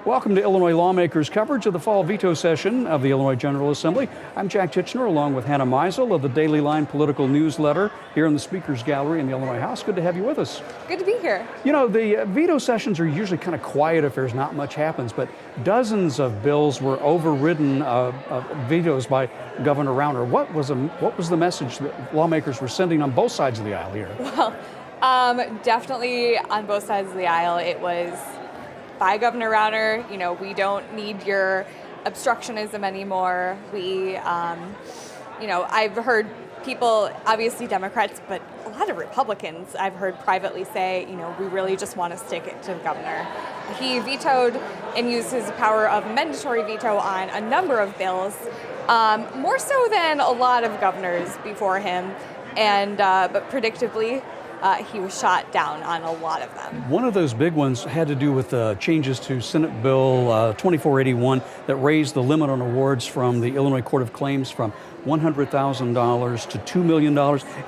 Welcome to Illinois Lawmakers coverage of the fall veto session of the Illinois General Assembly. I'm Jack Titchener along with Hannah Meisel of the Daily Line Political Newsletter here in the Speaker's Gallery in the Illinois House. Good to have you with us. Good to be here. You know, the veto sessions are usually kind of quiet affairs, not much happens, but dozens of bills were overridden vetoes by Governor Rauner. What was the message that lawmakers were sending on both sides of the aisle here? Well, definitely on both sides of the aisle, it was by Governor Rauner, you know, we don't need your obstructionism anymore. I've heard people, obviously Democrats, but a lot of Republicans I've heard privately say, you know, we really just want to stick it to the governor. He vetoed and used his power of mandatory veto on a number of bills, more so than a lot of governors before him, and but predictably, he was shot down on a lot of them. One of those big ones had to do with changes to Senate Bill 2481 that raised the limit on awards from the Illinois Court of Claims from $100,000 to $2 million.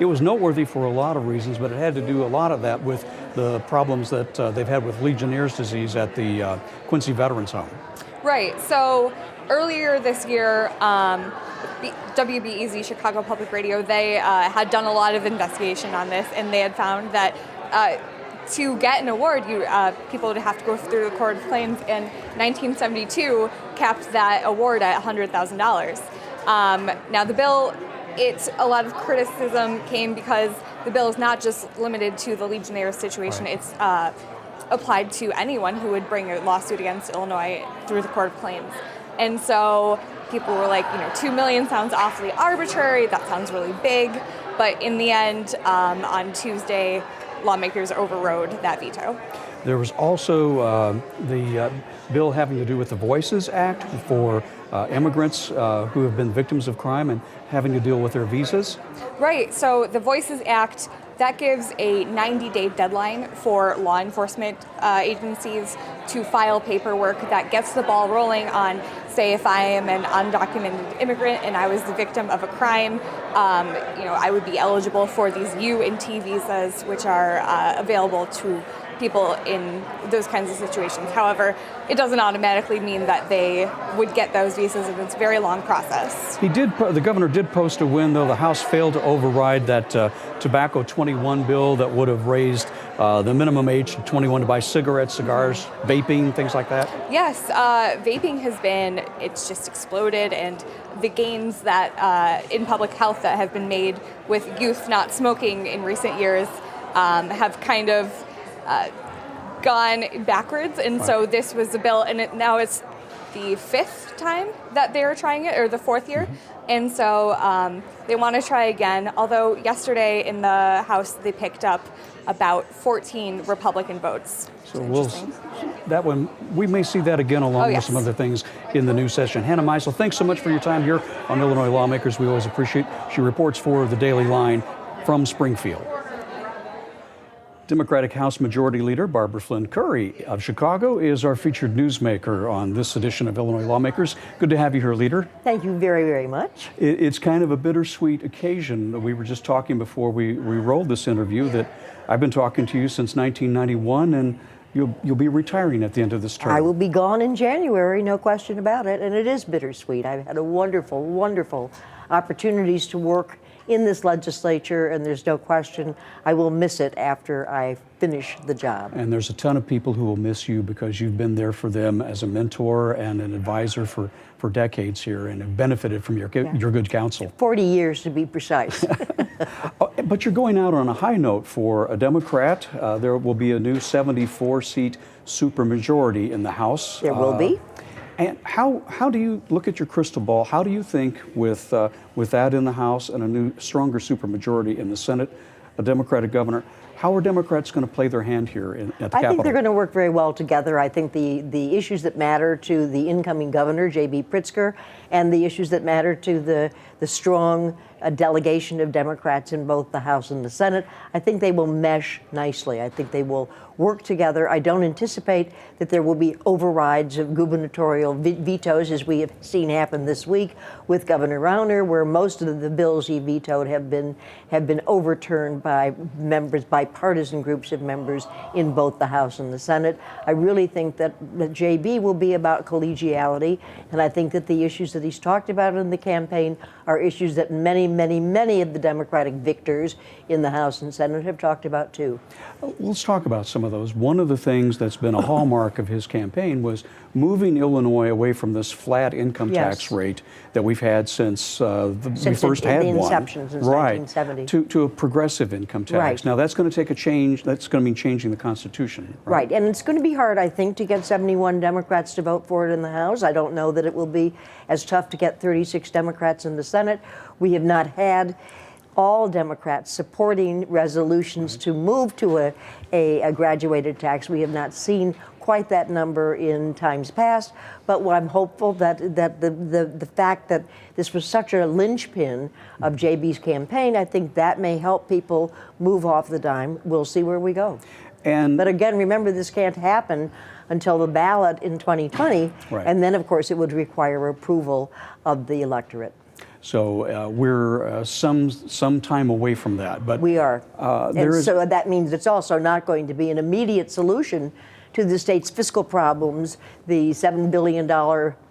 It was noteworthy for a lot of reasons, but it had to do a lot of that with the problems that they've had with Legionnaire's disease at the Quincy Veterans Home. Right. So earlier this year, WBEZ, Chicago Public Radio, they had done a lot of investigation on this, and they had found that to get an award, people would have to go through the Court of Claims, and 1972 capped that award at $100,000. Now the bill, a lot of criticism came because the bill is not just limited to the Legionnaires situation. Right. It's applied to anyone who would bring a lawsuit against Illinois through the Court of Claims. And so people were like, $2 million sounds awfully arbitrary, that sounds really big. But in the end, on Tuesday, lawmakers overrode that veto. There was also the bill having to do with the Voices Act for immigrants who have been victims of crime and having to deal with their visas. Right, so the Voices Act, that gives a 90-day deadline for law enforcement agencies to file paperwork that gets the ball rolling on, say, if I am an undocumented immigrant and I was the victim of a crime, I would be eligible for these U and T visas, which are available to people in those kinds of situations. However, it doesn't automatically mean that they would get those visas, and it's a very long process. The governor did post a win, though. The House failed to override that Tobacco 21 bill that would have raised the minimum age to 21 to buy cigarettes, cigars, vaping, things like that. Yes, vaping it's just exploded, and the gains that in public health that have been made with youth not smoking in recent years have kind of gone backwards, and so this was a bill, and now it's the fifth time that they're trying it, or the fourth year, and so they want to try again, although yesterday in the House they picked up about 14 Republican votes. So that one, we may see that again along with some other things in the new session. Hannah Meisel, thanks so much for your time here on Illinois Lawmakers. We always appreciate. She reports for the Daily Line from Springfield. Democratic House Majority Leader Barbara Flynn Currie of Chicago is our featured newsmaker on this edition of Illinois Lawmakers. Good to have you here, Leader. Thank you very, very much. It's kind of a bittersweet occasion. We were just talking before we rolled this interview that I've been talking to you since 1991, and you'll be retiring at the end of this term. I will be gone in January, no question about it, and it is bittersweet. I've had a wonderful, wonderful opportunities to work in this legislature, and there's no question I will miss it after I finish the job. And there's a ton of people who will miss you because you've been there for them as a mentor and an advisor for decades here and have benefited from your good counsel. 40 years to be precise. But you're going out on a high note for a Democrat. There will be a new 74-seat supermajority in the House. There will be. And how do you look at your crystal ball? How do you think with that in the House and a new, stronger supermajority in the Senate, a Democratic governor, how are Democrats going to play their hand here at the Capitol? I think they're going to work very well together. I think the issues that matter to the incoming governor, J.B. Pritzker, and the issues that matter to the strong a delegation of Democrats in both the House and the Senate. I think they will mesh nicely. I think they will work together. I don't anticipate that there will be overrides of gubernatorial vetoes, as we have seen happen this week with Governor Rauner, where most of the bills he vetoed have been overturned by members, bipartisan groups of members in both the House and the Senate. I really think that JB will be about collegiality, and I think that the issues that he's talked about in the campaign are issues that many, many, many of the Democratic victors in the House and Senate have talked about too. Let's talk about some of those. One of the things that's been a hallmark of his campaign was moving Illinois away from this flat income tax rate that we've had since we first had the one. inception, since right, 1970. to a progressive income tax. Right. Now that's going to take a change. That's going to mean changing the Constitution. Right, and it's going to be hard, I think, to get 71 Democrats to vote for it in the House. I don't know that it will be as tough to get 36 Democrats in the Senate. We have not had all Democrats supporting resolutions to move to a graduated tax. We have not seen quite that number in times past, but I'm hopeful that the fact that this was such a linchpin of JB's campaign, I think that may help people move off the dime. We'll see where we go. But again, remember, this can't happen until the ballot in 2020, and then, of course, it would require approval of the electorate. So we're some time away from that, but we are. So that means it's also not going to be an immediate solution to the state's fiscal problems, the $7 billion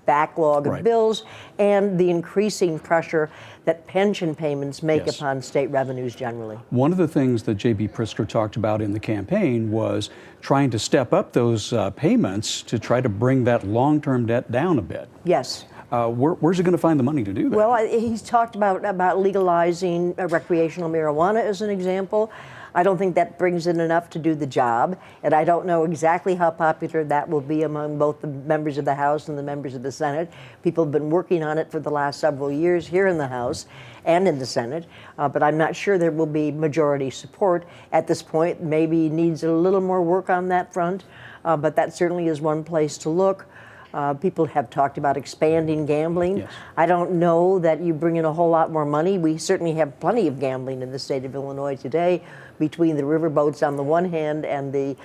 backlog of bills, and the increasing pressure that pension payments make upon state revenues generally. One of the things that J.B. Pritzker talked about in the campaign was trying to step up those payments to try to bring that long-term debt down a bit. Yes. Where's he going to find the money to do that? Well, he's talked about legalizing recreational marijuana as an example. I don't think that brings in enough to do the job, and I don't know exactly how popular that will be among both the members of the House and the members of the Senate. People have been working on it for the last several years here in the House and in the Senate, but I'm not sure there will be majority support at this point. Maybe needs a little more work on that front, but that certainly is one place to look. People have talked about expanding gambling. Yes. I don't know that you bring in a whole lot more money. We certainly have plenty of gambling in the state of Illinois today, between the riverboats on the one hand and the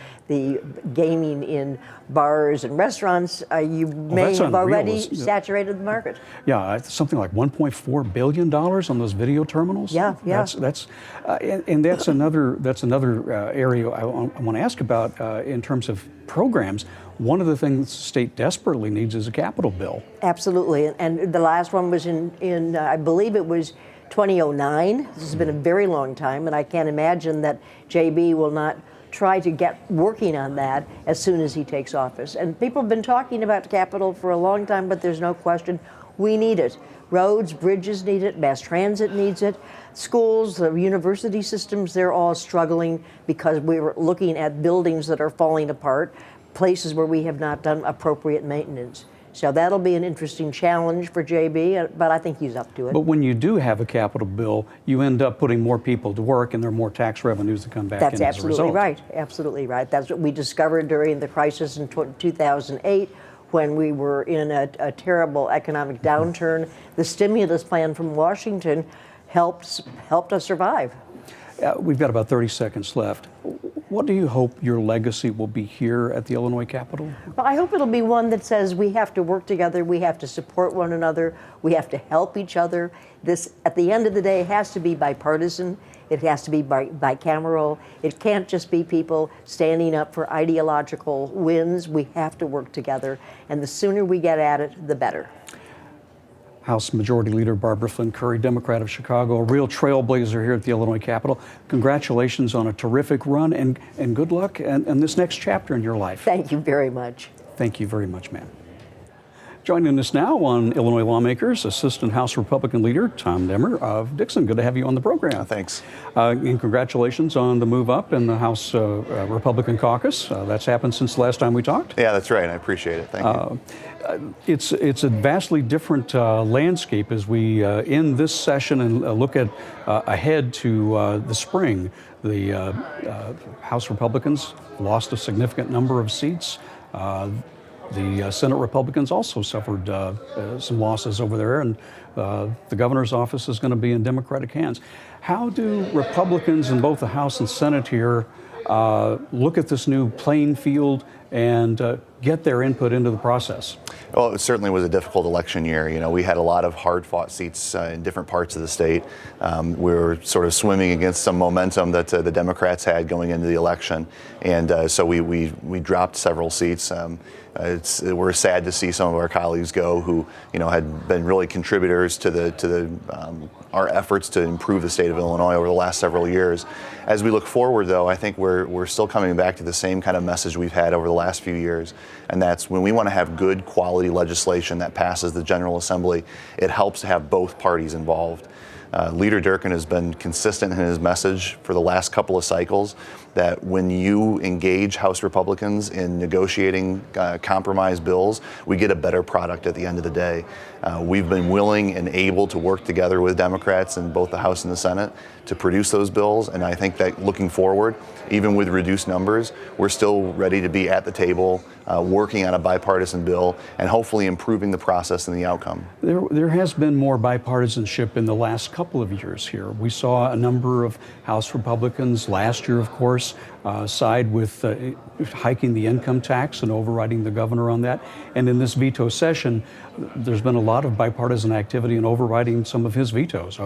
gaming in bars and restaurants. You may have already saturated the market. Yeah, something like $1.4 billion on those video terminals. Yeah. And that's another area I want to ask about in terms of programs. One of the things the state desperately needs is a capital bill. Absolutely, and the last one was in I believe it was 2009. This has been a very long time, and I can't imagine that JB will not try to get working on that as soon as he takes office. And people have been talking about capital for a long time, but there's no question we need it. Roads, bridges need it, mass transit needs it, schools, the university systems, they're all struggling because we're looking at buildings that are falling apart, places where we have not done appropriate maintenance. So that'll be an interesting challenge for JB, but I think he's up to it. But when you do have a capital bill, you end up putting more people to work, and there are more tax revenues that come back in as a result. That's absolutely right. Absolutely right. That's what we discovered during the crisis in 2008, when we were in a terrible economic downturn. The stimulus plan from Washington helped us survive. We've got about 30 seconds left. What do you hope your legacy will be here at the Illinois Capitol? Well, I hope it'll be one that says we have to work together, we have to support one another, we have to help each other. This, at the end of the day, has to be bipartisan. It has to be bicameral. It can't just be people standing up for ideological wins. We have to work together, and the sooner we get at it, the better. House Majority Leader Barbara Flynn Currie, Democrat of Chicago, a real trailblazer here at the Illinois Capitol. Congratulations on a terrific run, and good luck in this next chapter in your life. Thank you very much. Thank you very much, ma'am. Joining us now on Illinois Lawmakers, Assistant House Republican Leader Tom Demmer of Dixon. Good to have you on the program. Thanks. And congratulations on the move up in the House Republican caucus. That's happened since the last time we talked. Yeah, that's right. I appreciate it. Thank you. It's a vastly different landscape as we end this session and look at ahead to the spring. The House Republicans lost a significant number of seats. The Senate Republicans also suffered some losses over there, and the governor's office is going to be in Democratic hands. How do Republicans in both the House and Senate here look at this new playing field and get their input into the process? Well, it certainly was a difficult election year. You know, we had a lot of hard-fought seats in different parts of the state. We were sort of swimming against some momentum that the Democrats had going into the election, and so we dropped several seats. We're sad to see some of our colleagues go who, you know, had been really contributors to our efforts to improve the state of Illinois over the last several years. As we look forward, though, I think we're still coming back to the same kind of message we've had over the last few years, and that's when we want to have good quality legislation that passes the General Assembly, it helps to have both parties involved. Leader Durkin has been consistent in his message for the last couple of cycles that when you engage House Republicans in negotiating compromise bills, we get a better product at the end of the day. We've been willing and able to work together with Democrats in both the House and the Senate to produce those bills, and I think that looking forward, even with reduced numbers, we're still ready to be at the table, working on a bipartisan bill, and hopefully improving the process and the outcome. There has been more bipartisanship in the last couple of years here. We saw a number of House Republicans last year, of course, side with hiking the income tax and overriding the governor on that. And in this veto session, there's been a lot of bipartisan activity in overriding some of his vetoes,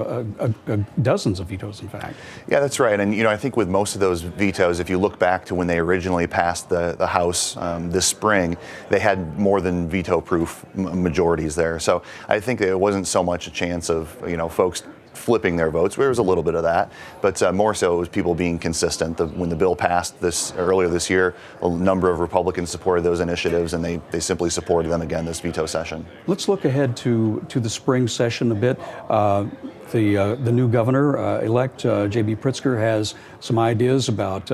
dozens of vetoes, in fact. Yeah, that's right. And, you know, I think with most of those vetoes, if you look back to when they originally passed the House this spring, they had more than veto-proof majorities there. So I think there wasn't so much a chance of, you know, folks flipping their votes. There was a little bit of that, but more so it was people being consistent. When the bill passed earlier this year, a number of Republicans supported those initiatives, and they simply supported them again this veto session. Let's look ahead to the spring session a bit. The new governor-elect, J.B. Pritzker, has some ideas about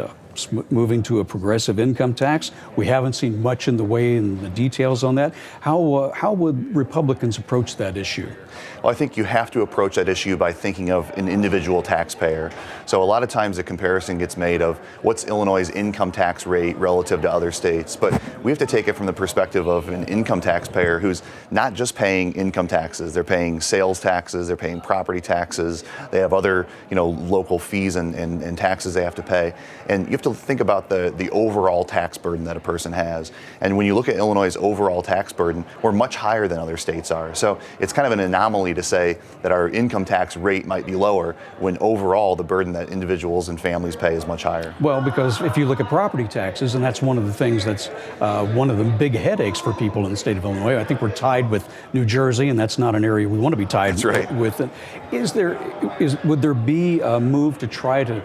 moving to a progressive income tax. We haven't seen much in the way in the details on that. How would Republicans approach that issue? Well, I think you have to approach that issue by thinking of an individual taxpayer. So a lot of times the comparison gets made of what's Illinois' income tax rate relative to other states, but we have to take it from the perspective of an income taxpayer who's not just paying income taxes. They're paying sales taxes, they're paying property taxes, they have other, you know, local fees and taxes they have to pay. And you have to think about the overall tax burden that a person has. And when you look at Illinois' overall tax burden, we're much higher than other states are. So it's kind of an anomaly to say that our income tax rate might be lower when overall the burden that individuals and families pay is much higher. Well, because if you look at property taxes, and that's one of the things that's one of the big headaches for people in the state of Illinois. I think we're tied with New Jersey, and that's not an area we want to be tied with. Would there be a move to try to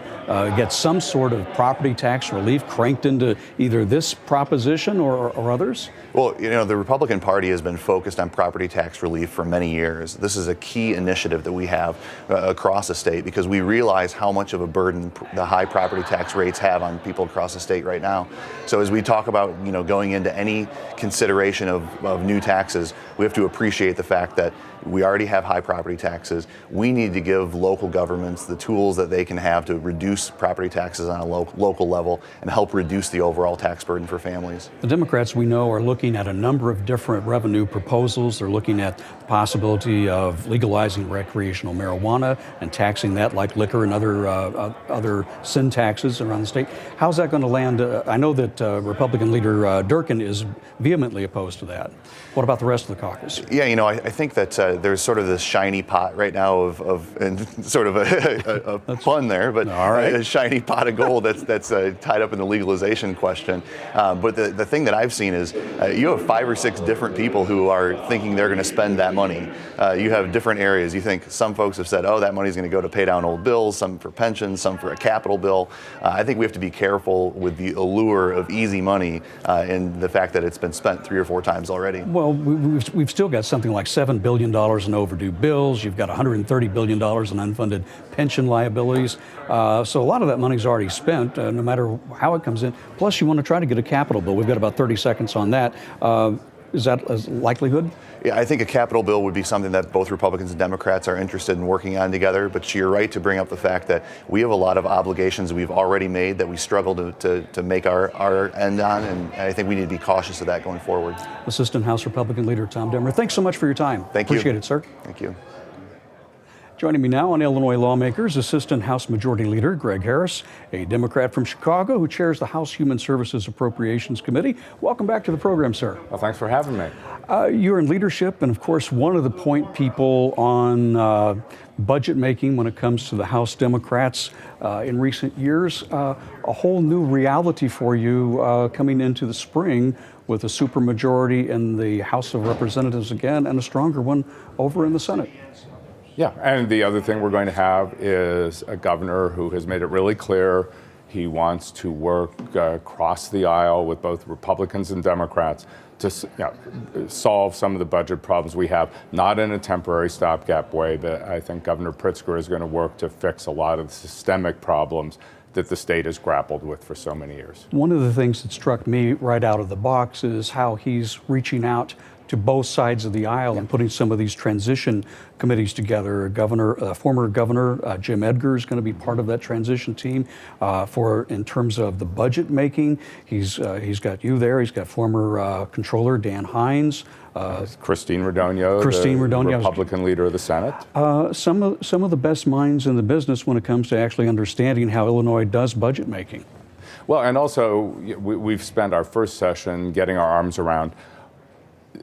get some sort of property tax relief cranked into either this proposition or others? Well, you know, the Republican Party has been focused on property tax relief for many years. This is a key initiative that we have across the state because we realize how much of a burden the high property tax rates have on people across the state right now. So as we talk about, you know, going into any consideration of new taxes, we have to appreciate the fact that we already have high property taxes. We need to give local governments the tools that they can have to reduce property taxes on a local level and help reduce the overall tax burden for families. The Democrats, we know, are looking at a number of different revenue proposals. They're looking at the possibility of legalizing recreational marijuana and taxing that like liquor and other sin taxes around the state. How's that going to land? I know that Republican leader Durkin is vehemently opposed to that. What about the rest of the caucus? Yeah, you know, I think that there's sort of this shiny pot right now of and sort of a pun there, but a shiny pot of gold that's tied up in the legalization question. But the thing that I've seen is you have 5 or 6 different people who are thinking they're going to spend that money. You have different areas. You think some folks have said, oh, that money's going to go to pay down old bills, some for pensions, some for a capital bill. I think we have to be careful with the allure of easy money and the fact that it's been spent 3 or 4 times already. Well, we've still got something like $7 billion in overdue bills. You've got $130 billion in unfunded pension liabilities. So a lot of that money's already spent, no matter how it comes in. Plus, you want to try to get a capital bill. We've got about 30 seconds on that. Is that a likelihood? Yeah, I think a capital bill would be something that both Republicans and Democrats are interested in working on together. But you're right to bring up the fact that we have a lot of obligations we've already made that we struggle to make our end on, and I think we need to be cautious of that going forward. Assistant House Republican Leader Tom Demmer, thanks so much for your time. Thank you. Appreciate it, sir. Thank you. Joining me now on Illinois Lawmakers, Assistant House Majority Leader Greg Harris, a Democrat from Chicago who chairs the House Human Services Appropriations Committee. Welcome back to the program, sir. Well, thanks for having me. You're in leadership and, of course, one of the point people on budget making when it comes to the House Democrats in recent years. A whole new reality for you coming into the spring with a supermajority in the House of Representatives again and a stronger one over in the Senate. Yeah, and the other thing we're going to have is a governor who has made it really clear he wants to work across the aisle with both Republicans and Democrats to solve some of the budget problems we have, not in a temporary stopgap way, but I think Governor Pritzker is going to work to fix a lot of the systemic problems that the state has grappled with for so many years. One of the things that struck me right out of the box is how he's reaching out to both sides of the aisle and putting some of these transition committees together. Former Governor Jim Edgar is going to be part of that transition team in terms of the budget making. He's got you there. He's got former Controller Dan Hines. Christine Radogno, the Republican leader of the Senate. Some of the best minds in the business when it comes to actually understanding how Illinois does budget making. Well, and also we've spent our first session getting our arms around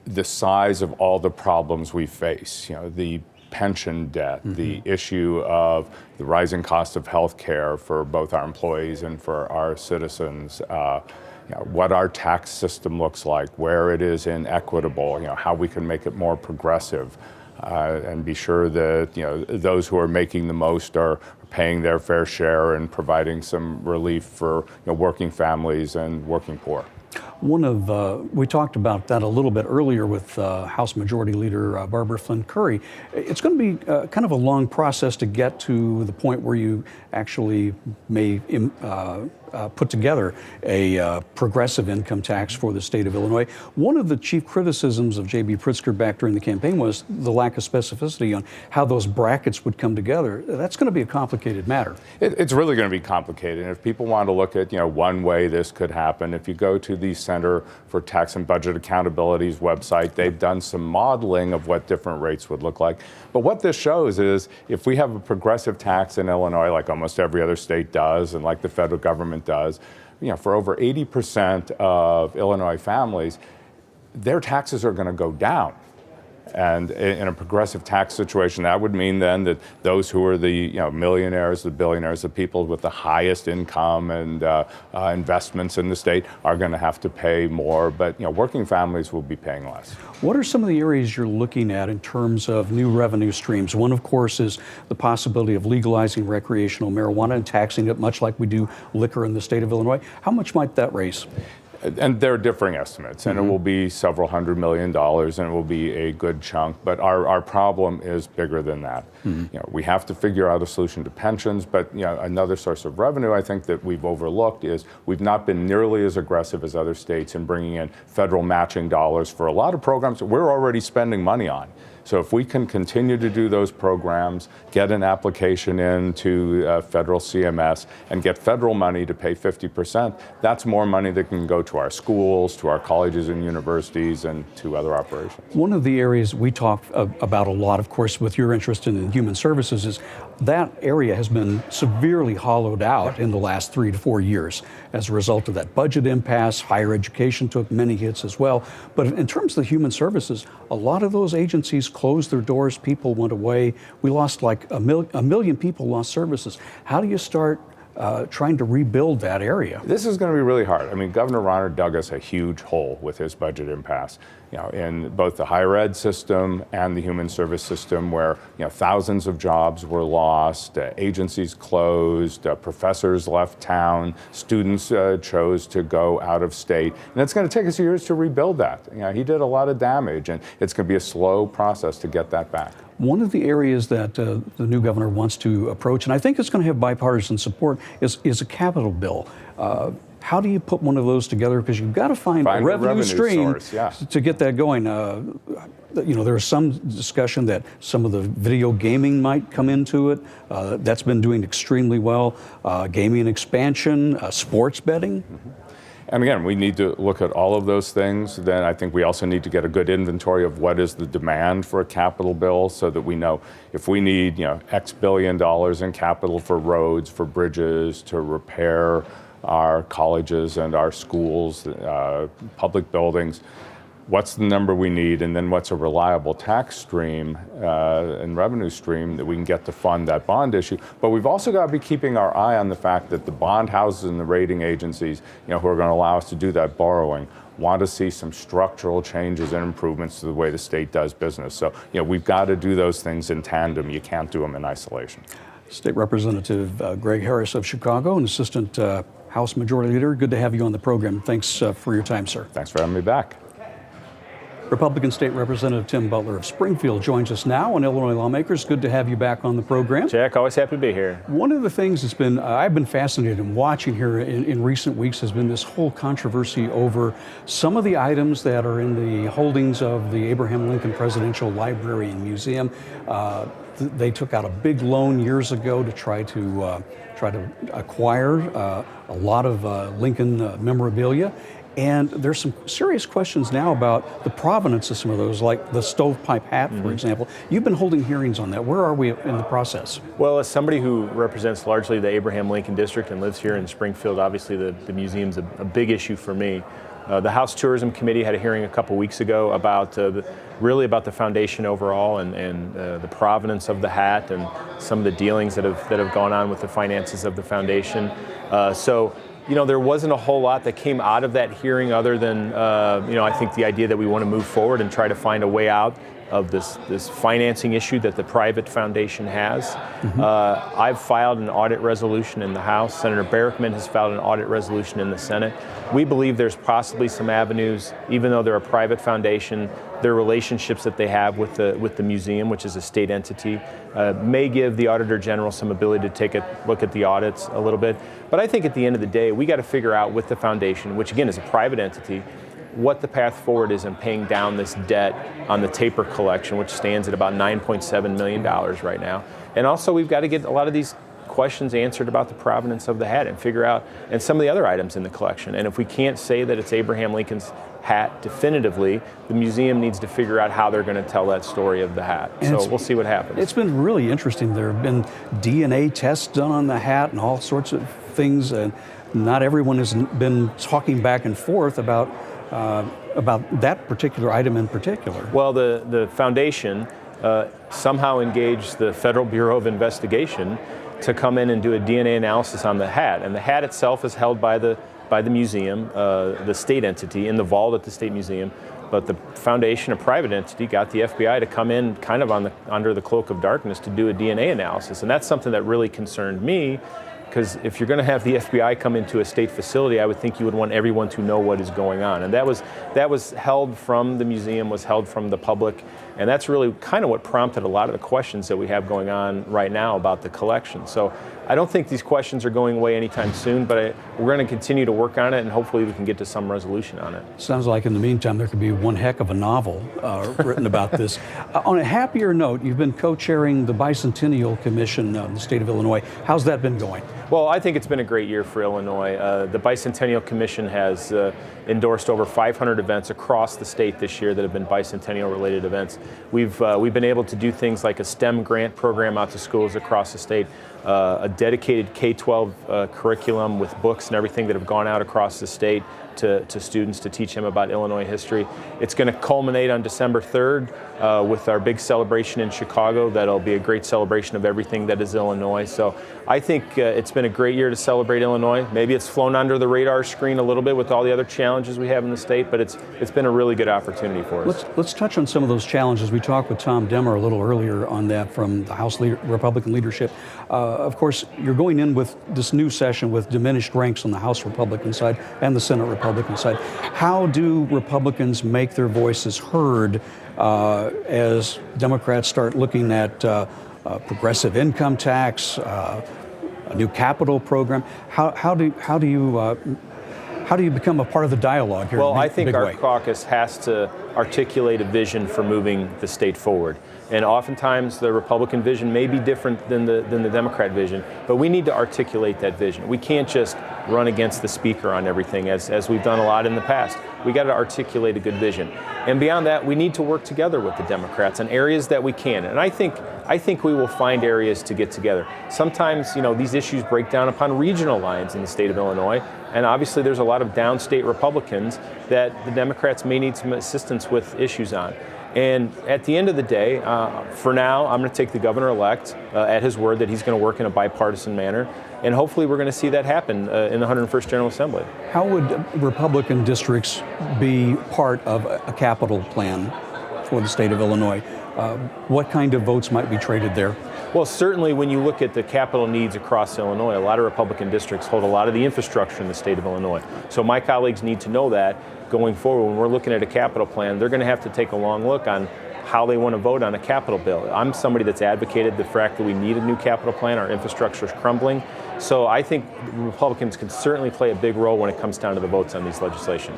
the size of all the problems we face, the pension debt, the issue of the rising cost of health care for both our employees and for our citizens, what our tax system looks like, where it is inequitable, how we can make it more progressive, and be sure that those who are making the most are paying their fair share and providing some relief for working families and working poor. We talked about that a little bit earlier with House Majority Leader Barbara Flynn Currie. It's going to be kind of a long process to get to the point where you actually may put together a progressive income tax for the state of Illinois. One of the chief criticisms of J.B. Pritzker back during the campaign was the lack of specificity on how those brackets would come together. That's going to be a complicated matter. It's really going to be complicated. And if people want to look at one way this could happen, if you go to the Center for Tax and Budget Accountability's website, they've done some modeling of what different rates would look like. But what this shows is if we have a progressive tax in Illinois, like almost every other state does, and like the federal government does, for over 80% of Illinois families, their taxes are going to go down. And in a progressive tax situation, that would mean then that those who are the millionaires, the billionaires, the people with the highest income and investments in the state are going to have to pay more. But working families will be paying less. What are some of the areas you're looking at in terms of new revenue streams? One, of course, is the possibility of legalizing recreational marijuana and taxing it, much like we do liquor in the state of Illinois. How much might that raise? And there are differing estimates, and it will be several $100 million, and it will be a good chunk. But our problem is bigger than that. We have to figure out a solution to pensions, but another source of revenue I think that we've overlooked is we've not been nearly as aggressive as other states in bringing in federal matching dollars for a lot of programs that we're already spending money on. So if we can continue to do those programs, get an application in to federal CMS and get federal money to pay 50%, that's more money that can go to our schools, to our colleges and universities, and to other operations. One of the areas we talk about a lot, of course, with your interest in human services, is that area has been severely hollowed out in the last 3 to 4 years as a result of that budget impasse. Higher education took many hits as well. But in terms of the human services, a lot of those agencies closed their doors. People went away. We lost like a million people lost services. How do you start trying to rebuild that area? This is going to be really hard. I mean, Governor Rauner dug us a huge hole with his budget impasse, in both the higher ed system and the human service system, where thousands of jobs were lost, agencies closed, professors left town, students chose to go out of state, and it's going to take us years to rebuild that. He did a lot of damage, and it's going to be a slow process to get that back. One of the areas that the new governor wants to approach, and I think it's going to have bipartisan support, is a capital bill. How do you put one of those together? Because you've got to find a revenue stream source, yeah. to get that going. There's some discussion that some of the video gaming might come into it. That's been doing extremely well. Gaming expansion, sports betting. Mm-hmm. And again, we need to look at all of those things. Then I think we also need to get a good inventory of what is the demand for a capital bill, so that we know if we need, X billion dollars in capital for roads, for bridges, to repair our colleges and our schools, public buildings. What's the number we need, and then what's a reliable tax stream and revenue stream that we can get to fund that bond issue. But we've also got to be keeping our eye on the fact that the bond houses and the rating agencies, who are going to allow us to do that borrowing, want to see some structural changes and improvements to the way the state does business. So, we've got to do those things in tandem. You can't do them in isolation. State Representative Greg Harris of Chicago, and Assistant House Majority Leader, good to have you on the program. Thanks for your time, sir. Thanks for having me back. Republican State Representative Tim Butler of Springfield joins us now on Illinois Lawmakers. Good to have you back on the program. Jack, always happy to be here. One of the things that's been, I've been fascinated in watching here in recent weeks has been this whole controversy over some of the items that are in the holdings of the Abraham Lincoln Presidential Library and Museum. They took out a big loan years ago to try to acquire a lot of Lincoln memorabilia. And there's some serious questions now about the provenance of some of those, like the stovepipe hat, for example. You've been holding hearings on that. Where are we in the process? Well, as somebody who represents largely the Abraham Lincoln District and lives here in Springfield, obviously the museum's a big issue for me. The House Tourism Committee had a hearing a couple weeks ago about really about the foundation overall and the provenance of the hat and some of the dealings that have gone on with the finances of the foundation. There wasn't a whole lot that came out of that hearing other than, I think the idea that we want to move forward and try to find a way out of this financing issue that the private foundation has. Mm-hmm. I've filed an audit resolution in the House. Senator Barrickman has filed an audit resolution in the Senate. We believe there's possibly some avenues, even though they're a private foundation, their relationships that they have with the museum, which is a state entity, may give the Auditor General some ability to take a look at the audits a little bit. But I think at the end of the day, we got to figure out with the foundation, which again is a private entity, what the path forward is in paying down this debt on the taper collection, which stands at about $9.7 million right now. And also we've got to get a lot of these questions answered about the provenance of the hat and figure out, and some of the other items in the collection. And if we can't say that it's Abraham Lincoln's hat definitively, the museum needs to figure out how they're going to tell that story of the hat. And so we'll see what happens. It's been really interesting. There have been DNA tests done on the hat and all sorts of things, and not everyone has been talking back and forth about that particular item in particular. Well, the foundation somehow engaged the Federal Bureau of Investigation to come in and do a DNA analysis on the hat. And the hat itself is held by the museum, the state entity, in the vault at the State Museum. But the foundation, a private entity, got the FBI to come in kind of under the cloak of darkness to do a DNA analysis. And that's something that really concerned me, because if you're going to have the FBI come into a state facility, I would think you would want everyone to know what is going on. And that was held from the museum, was held from the public, and that's really kind of what prompted a lot of the questions that we have going on right now about the collection. So I don't think these questions are going away anytime soon, but we're going to continue to work on it, and hopefully we can get to some resolution on it. Sounds like in the meantime there could be one heck of a novel written about this. On a happier note, you've been co-chairing the Bicentennial Commission in the state of Illinois. How's that been going? Well, I think it's been a great year for Illinois. The Bicentennial Commission has endorsed over 500 events across the state this year that have been bicentennial-related events. We've been able to do things like a STEM grant program out to schools across the state, a dedicated K-12 curriculum with books and everything that have gone out across the state to students to teach them about Illinois history. It's going to culminate on December 3rd with our big celebration in Chicago. That'll be a great celebration of everything that is Illinois. So I think it's been a great year to celebrate Illinois. Maybe it's flown under the radar screen a little bit with all the other challenges we have in the state, but it's been a really good opportunity for us. Let's touch on some of those challenges. We talked with Tom Demmer a little earlier on that from the House Republican leadership. Of course, you're going in with this new session with diminished ranks on the House Republican side and the Senate Republican side. How do Republicans make their voices heard as Democrats start looking at progressive income tax, a new capital program? How do you How do you become a part of the dialogue here? Well, in a I think big our way? caucus has to articulate a vision for moving the state forward. And oftentimes the Republican vision may be different than the Democrat vision, but we need to articulate that vision. We can't just run against the speaker on everything as we've done a lot in the past. We got to articulate a good vision. And beyond that, we need to work together with the Democrats on areas that we can. And I think we will find areas to get together. Sometimes, these issues break down upon regional lines in the state of Illinois. And obviously there's a lot of downstate Republicans that the Democrats may need some assistance with issues on. And at the end of the day, for now, I'm going to take the governor-elect at his word that he's going to work in a bipartisan manner. And hopefully we're going to see that happen in the 101st General Assembly. How would Republican districts be part of a capital plan for the state of Illinois? What kind of votes might be traded there? Well, certainly when you look at the capital needs across Illinois, a lot of Republican districts hold a lot of the infrastructure in the state of Illinois. So my colleagues need to know that going forward, when we're looking at a capital plan, they're going to have to take a long look on how they want to vote on a capital bill. I'm somebody that's advocated the fact that we need a new capital plan. Our infrastructure is crumbling. So I think Republicans can certainly play a big role when it comes down to the votes on these legislation.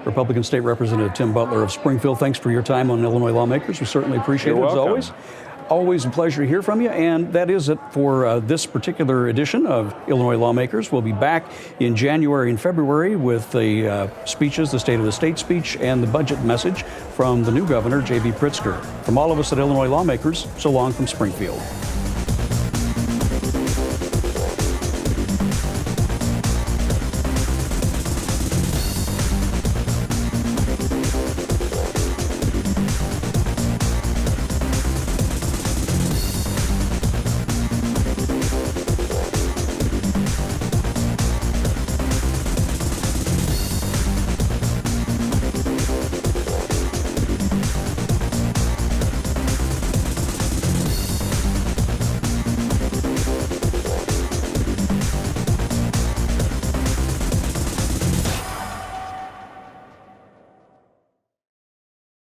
Republican State Representative Tim Butler of Springfield, thanks for your time on Illinois Lawmakers. We certainly appreciate You're it, as welcome. always. Always a pleasure to hear from you. And that is it for this particular edition of Illinois Lawmakers. We'll be back in January and February with the speeches, the State of the State speech, and the budget message from the new governor, J.B. Pritzker. From all of us at Illinois Lawmakers, so long from Springfield.